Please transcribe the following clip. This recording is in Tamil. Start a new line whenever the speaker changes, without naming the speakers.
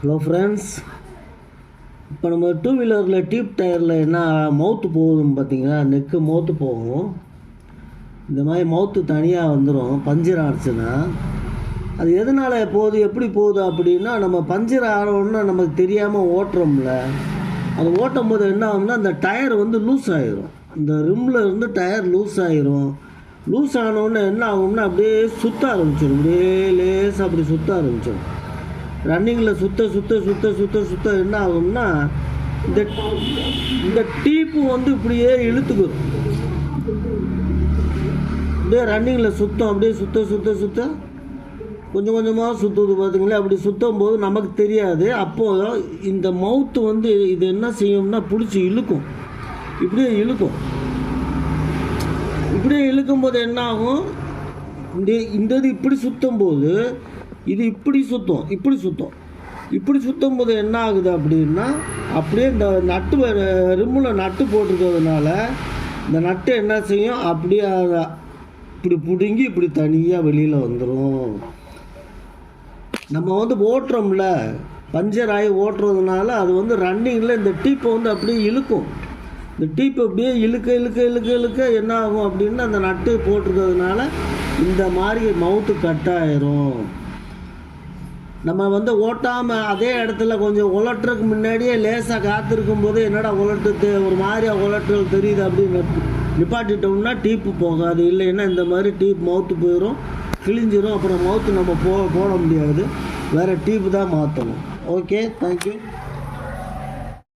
ஹலோ ஃப்ரெண்ட்ஸ், இப்போ நம்ம டூ வீலரில் டியூப் டயரில் என்ன மவுத்து போகுதுன்னு பார்த்தீங்கன்னா, நெக்கு மவுத்து போகும். இந்த மாதிரி மவுத்து தனியாக வந்துடும் பஞ்சர் ஆகிடுச்சுன்னா. அது எதனால் போகுது, எப்படி போகுது அப்படின்னா, நம்ம பஞ்சர் ஆகிறோன்னா நமக்கு தெரியாமல் ஓட்டுறோம்ல. அது ஓட்டும் போது என்ன ஆகும்னா, அந்த டயர் வந்து லூஸ் ஆகிரும். இந்த ரிம்மில் இருந்து டயர் லூஸ் ஆகிரும். லூஸ் ஆனோடனே என்ன ஆகும்னா, அப்படியே சுற்ற ஆரம்பிச்சிடும். அப்படியே லேசாக அப்படி சுற்ற ஆரம்பிச்சிடும். ரன்னிங்கில் சுத்த என்ன ஆகும்னா, இந்த டீப்பு வந்து இப்படியே இழுத்துக்கும். அப்படியே ரன்னிங்கில் சுத்தம் அப்படியே சுத்த கொஞ்சம் கொஞ்சமாக சுற்றுது பார்த்திங்களா. அப்படி சுற்றும் போது நமக்கு தெரியாது. அப்போது இந்த மவுத்து வந்து இது என்ன செய்யும்னா, பிடிச்சி இழுக்கும். இப்படியே இழுக்கும்போது என்ன ஆகும், இந்த இது இப்படி சுற்றும் போது இது இப்படி சுற்றும் போது என்ன ஆகுது அப்படின்னா, அப்படியே இந்த நட்டு ரிம்மில் நட்டு போட்டிருக்கிறதுனால இந்த நட்டு என்ன செய்யும், அப்படியே இப்படி பிடுங்கி இப்படி தனியாக வெளியில் வந்துடும். நம்ம வந்து ஓட்டுறோம்ல, பஞ்சர் ஆகி ஓட்டுறதுனால அது வந்து ரன்னிங்கில் இந்த டீப்பை வந்து அப்படியே இழுக்கும். இந்த டீப்பை அப்படியே இழுக்க என்ன ஆகும் அப்படின்னா, அந்த நட்டு போட்டிருக்கிறதுனால இந்த மாதிரி மவுத்து கட் ஆயிரும். நம்ம வந்து ஓட்டாமல் அதே இடத்துல கொஞ்சம் உலட்டுறதுக்கு முன்னாடியே லேசாக காத்திருக்கும் போது என்னடா உலட்டு ஒரு மாதிரியாக உலட்டுகள் தெரியுது அப்படின்னு நிப்பாட்டிட்டோம்னா டீப்பு போகாது. இல்லைன்னா இந்த மாதிரி டீப் மவுத்து போயிடும், கிழிஞ்சிரும். அப்புறம் மவுத்து நம்ம போட முடியாது, வேறு டீப்பு தான் மாற்றணும். Okay, thank you.